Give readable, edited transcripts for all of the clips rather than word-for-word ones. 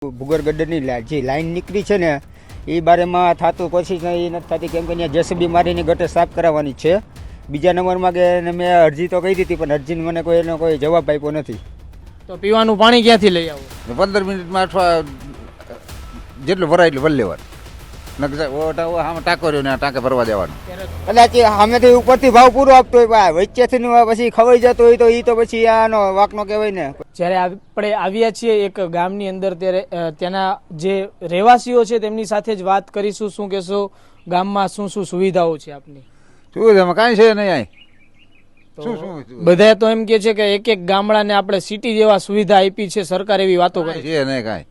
ભૂગર ગડરની જે લાઈન નીકળી છે ને એ બારેમાં થતું કોશિશ એ નથી થતી, કેમ કે અહીંયા જેસીબી મારીને ગટર સાફ કરાવવાની છે. બીજા નંબરમાં કે મેં અરજી તો કરી હતી પણ અરજીને મને એનો કોઈ જવાબ આપ્યો નથી. તો પીવાનું પાણી ક્યાંથી લઈ આવું? 15 મિનિટમાં અથવા જેટલું ભરાય એટલું ભરી લેવાનું. ટાંકો રહ્યો ને ટાંકે ભરવા દેવાનું. કદાચ સામેથી ઉપરથી ભાવ પૂરો આપતો હોય વચ્ચેથી પછી ખવાઈ જતો હોય તો એ તો પછી આનો વાંકનો કહેવાય ને. જ્યારે આપણે આવ્યા છીએ એક ગામની અંદર, ત્યારે ત્યાંના જે રહેવાસીઓ છે તેમની સાથે જ વાત કરીશું. શું કહેશો, ગામમાં શું શું સુવિધાઓ છે આપની? સુવિધામાં કાંઈ છે નહીં અહીં. બધા તો એમ કે છે કે એક એક ગામડાને આપણે સિટી જેવા સુવિધા આપી છે સરકાર, એવી વાતો કરે છે નહીં. કાંઈ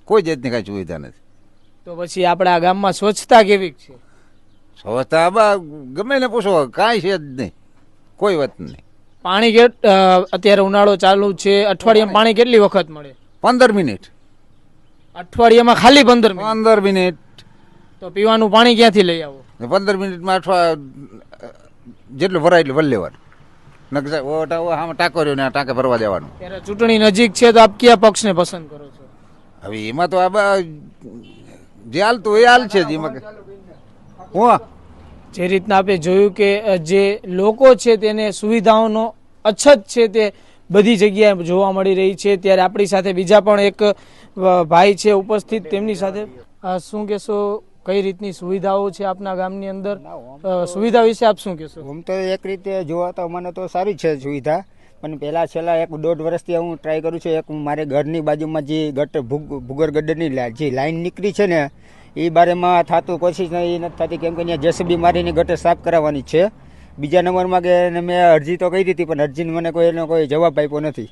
કોઈ જાતની કાંઈ સુવિધા નથી. તો પછી આપણે આ ગામમાં સ્વચ્છતા કેવી છે? સ્વચ્છતા ગમે ને પૂછો, કાંઈ છે જ નહીં, કોઈ વાત નહીં. પાણી અત્યારે ઉનાળો ચાલુ છે, અઠવાડિયામાં પાણી કેટલી વખત મળે? 15 મિનિટ. અઠવાડિયામાં ખાલી 15 મિનિટ? 15 મિનિટ. તો પીવાનું પાણી ક્યાંથી લઈ આવો? 15 મિનિટમાં અથવા જેટલું ભરાય એટલું ભરી લેવાનું. ટાંકો રહ્યો ને ટાંકે ભરવા દેવાનું. ત્યારે ચૂંટણી નજીક છે તો આપ કયા પક્ષને પસંદ કરો છો? હવે એમાં તો જે હાલતું એ હાલ છે. જે રીતના આપણે જોયું કે જે લોકો છે તેને સુવિધાઓનો અછત છે તે બધી જગ્યાએ જોવા મળી રહી છે. ત્યારે આપણી સાથે બીજા પણ એક ભાઈ છે ઉપસ્થિત, તેમની સાથે શું કહેશો, કઈ રીતની સુવિધાઓ છે આપના ગામની અંદર? સુવિધા વિશે આપ શું કહેશો? આમ તો એક રીતે જોવા તો મને તો સારી છે સુવિધા, પણ છેલ્લા 1-1.5 વર્ષથી હું ટ્રાય કરું છું. એક મારે ઘરની બાજુમાં જે ગટર ભૂગર ગડરની જે લાઈન નીકળી છે ને એ બારેમાં થતું કોશિશ એ નથી થતી, કેમ કે અહીંયા જેસીબી મારીને ગટર સાફ કરાવવાની છે. બીજા નંબરમાં કે મેં અરજી તો કરી હતી પણ અરજીને મને એનો કોઈ જવાબ આપ્યો નથી.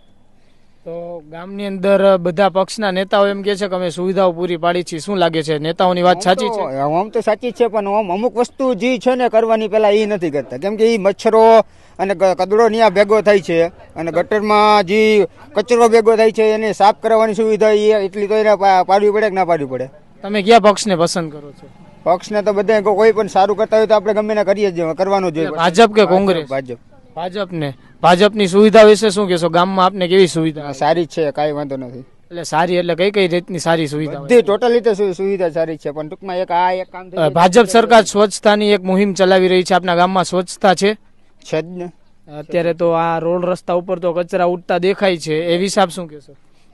તો ગામની અંદર બધા પક્ષના નેતાઓ એમ કે છે કે અમે સુવિધાઓ પૂરી પાડી છે. શું લાગે છે, નેતાઓની વાત સાચી છે? આમ તો સાચી છે, પણ અમુક વસ્તુ જે છે ને કરવાની પેલા એ નથી કરતા, કેમ કે એ મચ્છરો અને કદડો ત્યાં ભેગો થાય છે અને ગટરમાં જે કચરો ભેગો થાય છે એને સાફ કરાવવાની સુવિધા એ એટલી તો એને પાડવી પડે કે ના પાડવી પડે. તમે કયા પક્ષને પસંદ કરો છો? પક્ષને તો બધા કોઈ પણ સારું કરતા હોય તો આપણે ગમે કરીએ જ, કરવાનું જોઈએ. ભાજપ કે કોંગ્રેસ? ભાજપને. ભાજપની સુવિધા વિશે શું કહેશો? ગામમાં આપને કેવી સુવિધા? સારી છે, કાંઈ વાંધો નથી. એટલે સારી એટલે કઈ કઈ રીતની સારી સુવિધા? બધી ટોટલ રીતે સુવિધા સારી છે, પણ ટૂંકમાં એક કામ ભાજપ સરકાર સ્વચ્છતાની એક મુહિમ ચલાવી રહી છે. આપના ગામમાં સ્વચ્છતા છે જ ને? અત્યારે તો આ રોડ રસ્તા ઉપર તો કચરા ઉડતા દેખાય છે, એ વિશે આપ શું કહેશો?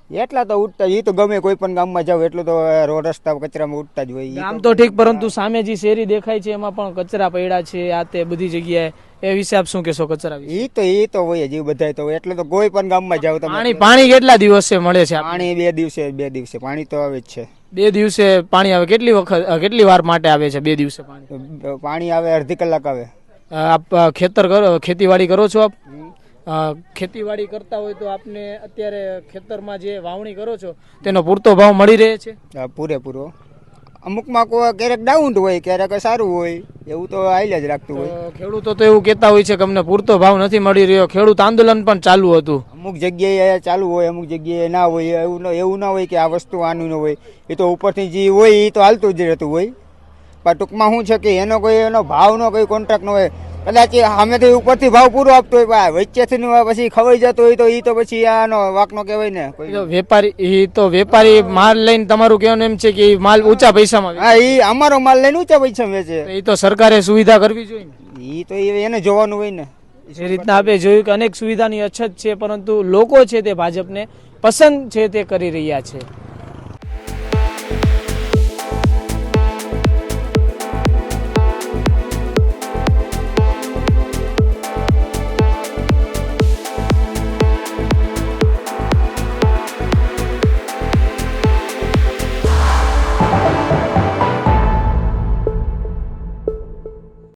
એટલા તો ઉડતા, એ તો ગમે કોઈ પણ ગામમાં જાવ એટલું તો રોડ રસ્તા કચરામાં ઉડતા જ હોય. ગામ તો ઠીક, પરંતુ સામે જે શેરી દેખાય છે એમાં પણ કચરા પડ્યા છે આ તે બધી જગ્યાએ, એ વિશે આપ શું કહેશો? કચરા વિશે એ તો હોય જ, બધા તો એટલે તો કોઈ પણ ગામમાં જાવ તમે. પાણી કેટલા દિવસે મળે છે? પાણી 2 દિવસે પાણી તો આવે જ છે. 2 દિવસે પાણી આવે? કેટલી વખત, કેટલી વાર માટે આવે છે 2 દિવસે પાણી? પાણી આવે અડધી કલાક આવે. આપ ખેતીવાડી કરો છો? આપ ખેતીવાડી કરતા હોય તો આપને અત્યારે ખેતરમાં જે વાવણી કરો છો તેનો પૂરતો ભાવ મળી રહે છે? પૂરેપૂરો. અમુકમાં ક્યારેક ડાઉન હોય, ક્યારેક સારું હોય, એવું તો આઈલ જ રાખતું હોય. ખેડૂતો તો એવું કહેતા હોય છે કે અમને પૂરતો ભાવ નથી મળી રહ્યો. ખેડૂત આંદોલન પણ ચાલુ હતું. અમુક જગ્યાએ ચાલુ હોય, અમુક જગ્યાએ ના હોય. એવું ના હોય કે આ વસ્તુ આનું ન હોય, એ તો ઉપરથી જે હોય એ તો હાલતું જ રહેતું હોય. પણ ટૂંકમાં શું છે કે એનો ભાવનો કોઈ કોન્ટ્રાક્ટ ન હોય. કદાચ સામેથી ઉપરથી ભાવ પૂરો આપતો હોય વચ્ચેથી પછી ખવાઈ જતો હોય તો એ તો પછી આનો વાંકનો કહેવાય ને. વેપારી માલ લઈને તમારું કહેવાનું એમ છે કે માલ ઊંચા પૈસામાં? હા, એ અમારો માલ લઈને ઊંચા પૈસા વેચે. એ તો સરકારે સુવિધા કરવી જોઈએ ને. એ તો એને જોવાનું હોય ને. જે રીતના આપણે જોયું કે અનેક સુવિધાની અછત છે, પરંતુ લોકો છે તે ભાજપને પસંદ છે તે કરી રહ્યા છે.